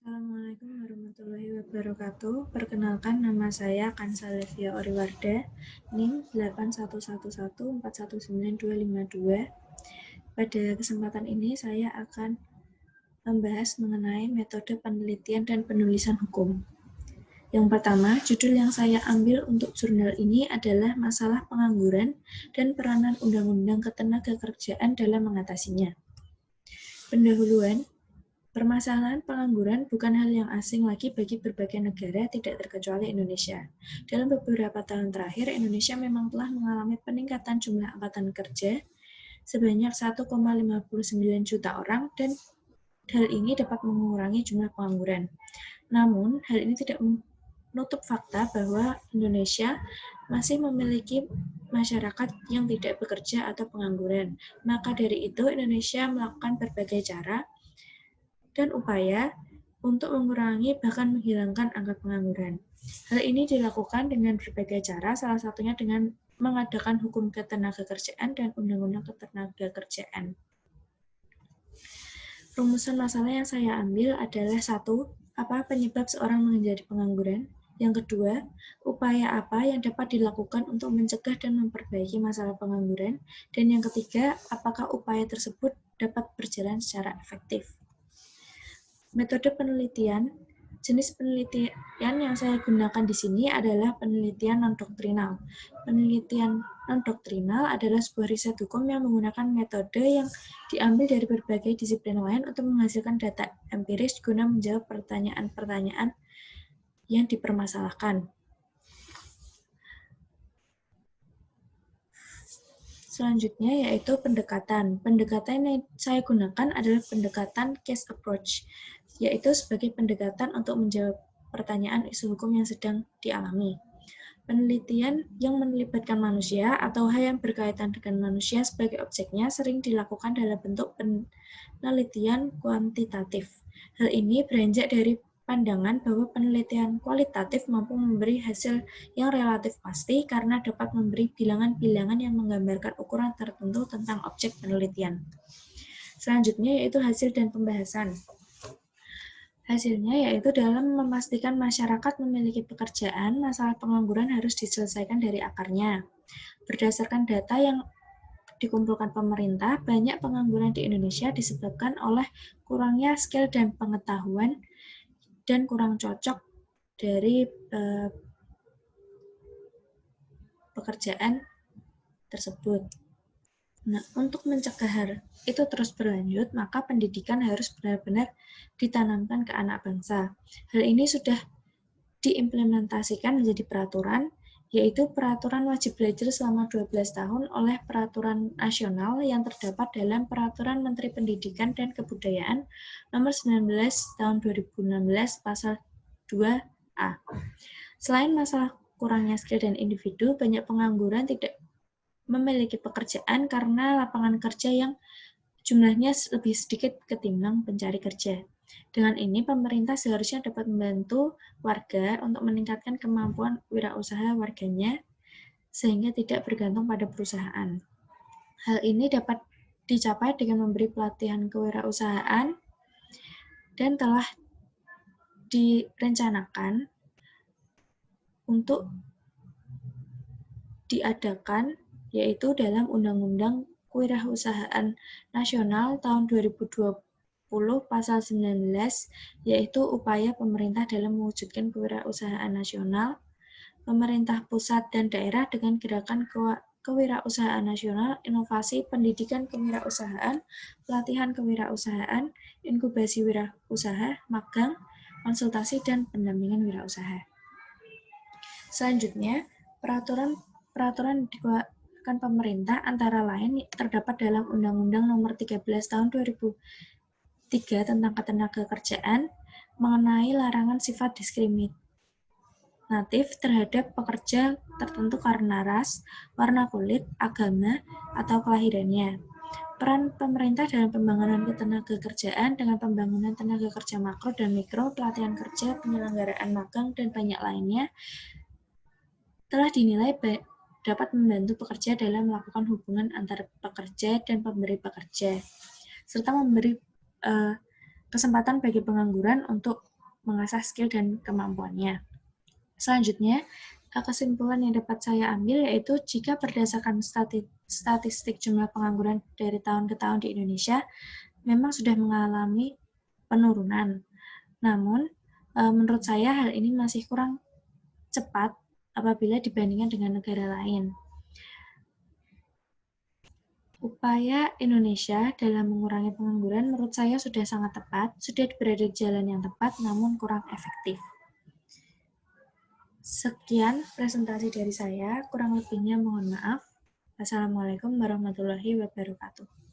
Assalamualaikum warahmatullahi wabarakatuh. Perkenalkan, nama saya Kansa Levia Oriwarda, NIM 811141922. Pada kesempatan ini saya akan membahas mengenai metode penelitian dan penulisan hukum. Yang pertama, judul yang saya ambil untuk jurnal ini adalah masalah pengangguran dan peranan Undang-Undang Ketenagakerjaan dalam mengatasinya. Pendahuluan. Permasalahan pengangguran bukan hal yang asing lagi bagi berbagai negara, tidak terkecuali Indonesia. Dalam beberapa tahun terakhir, Indonesia memang telah mengalami peningkatan jumlah angkatan kerja sebanyak 1,59 juta orang, dan hal ini dapat mengurangi jumlah pengangguran. Namun, hal ini tidak menutup fakta bahwa Indonesia masih memiliki masyarakat yang tidak bekerja atau pengangguran. Maka dari itu, Indonesia melakukan berbagai cara dan upaya untuk mengurangi bahkan menghilangkan angka pengangguran. Hal ini dilakukan dengan berbagai cara, salah satunya dengan mengadakan hukum ketenagakerjaan dan undang-undang ketenagakerjaan. Rumusan masalah yang saya ambil adalah 1. Apa penyebab seorang menjadi pengangguran? Yang kedua, upaya apa yang dapat dilakukan untuk mencegah dan memperbaiki masalah pengangguran? Dan yang ketiga, apakah upaya tersebut dapat berjalan secara efektif? Metode penelitian. Jenis penelitian yang saya gunakan di sini adalah penelitian non-doktrinal. Penelitian non-doktrinal adalah sebuah riset hukum yang menggunakan metode yang diambil dari berbagai disiplin lain untuk menghasilkan data empiris guna menjawab pertanyaan-pertanyaan yang dipermasalahkan. Selanjutnya yaitu pendekatan. Pendekatan yang saya gunakan adalah pendekatan case approach, yaitu sebagai pendekatan untuk menjawab pertanyaan isu hukum yang sedang dialami. Penelitian yang melibatkan manusia atau hal yang berkaitan dengan manusia sebagai objeknya sering dilakukan dalam bentuk penelitian kuantitatif. Hal ini beranjak dari pandangan bahwa penelitian kualitatif mampu memberi hasil yang relatif pasti karena dapat memberi bilangan-bilangan yang menggambarkan ukuran tertentu tentang objek penelitian. Selanjutnya yaitu hasil dan pembahasan. Hasilnya yaitu dalam memastikan masyarakat memiliki pekerjaan, masalah pengangguran harus diselesaikan dari akarnya. Berdasarkan data yang dikumpulkan pemerintah, banyak pengangguran di Indonesia disebabkan oleh kurangnya skill dan pengetahuan dan kurang cocok dari pekerjaan tersebut. Nah, untuk mencegah hal itu terus berlanjut, maka pendidikan harus benar-benar ditanamkan ke anak bangsa. Hal ini sudah diimplementasikan menjadi peraturan, yaitu peraturan wajib belajar selama 12 tahun oleh peraturan nasional yang terdapat dalam Peraturan Menteri Pendidikan dan Kebudayaan Nomor 19 Tahun 2016 Pasal 2A. Selain masalah kurangnya skill dan individu, banyak pengangguran tidak memiliki pekerjaan karena lapangan kerja yang jumlahnya lebih sedikit ketimbang pencari kerja. Dengan ini, pemerintah seharusnya dapat membantu warga untuk meningkatkan kemampuan wirausaha warganya sehingga tidak bergantung pada perusahaan. Hal ini dapat dicapai dengan memberi pelatihan kewirausahaan dan telah direncanakan untuk diadakan yaitu dalam Undang-Undang Kewirausahaan Nasional tahun 2020 Pasal 19, yaitu upaya pemerintah dalam mewujudkan kewirausahaan nasional, pemerintah pusat dan daerah dengan gerakan kewirausahaan nasional, inovasi pendidikan kewirausahaan, pelatihan kewirausahaan, inkubasi wirausaha, magang, konsultasi, dan pendampingan wirausaha. Selanjutnya, peraturan dikeluarkan pemerintah antara lain terdapat dalam Undang-Undang Nomor 13 Tahun 2003 tentang Ketenagakerjaan mengenai larangan sifat diskriminatif terhadap pekerja tertentu karena ras, warna kulit, agama, atau kelahirannya. Peran pemerintah dalam pembangunan ketenagakerjaan dengan pembangunan tenaga kerja makro dan mikro, pelatihan kerja, penyelenggaraan magang, dan banyak lainnya telah dinilai dapat membantu pekerja dalam melakukan hubungan antara pekerja dan pemberi pekerja, serta memberi kesempatan bagi pengangguran untuk mengasah skill dan kemampuannya. Selanjutnya, kesimpulan yang dapat saya ambil yaitu jika berdasarkan statistik jumlah pengangguran dari tahun ke tahun di Indonesia memang sudah mengalami penurunan. Namun, menurut saya hal ini masih kurang cepat apabila dibandingkan dengan negara lain. Upaya Indonesia dalam mengurangi pengangguran menurut saya sudah sangat tepat, sudah berada di jalan yang tepat namun kurang efektif. Sekian presentasi dari saya, kurang lebihnya mohon maaf. Wassalamualaikum warahmatullahi wabarakatuh.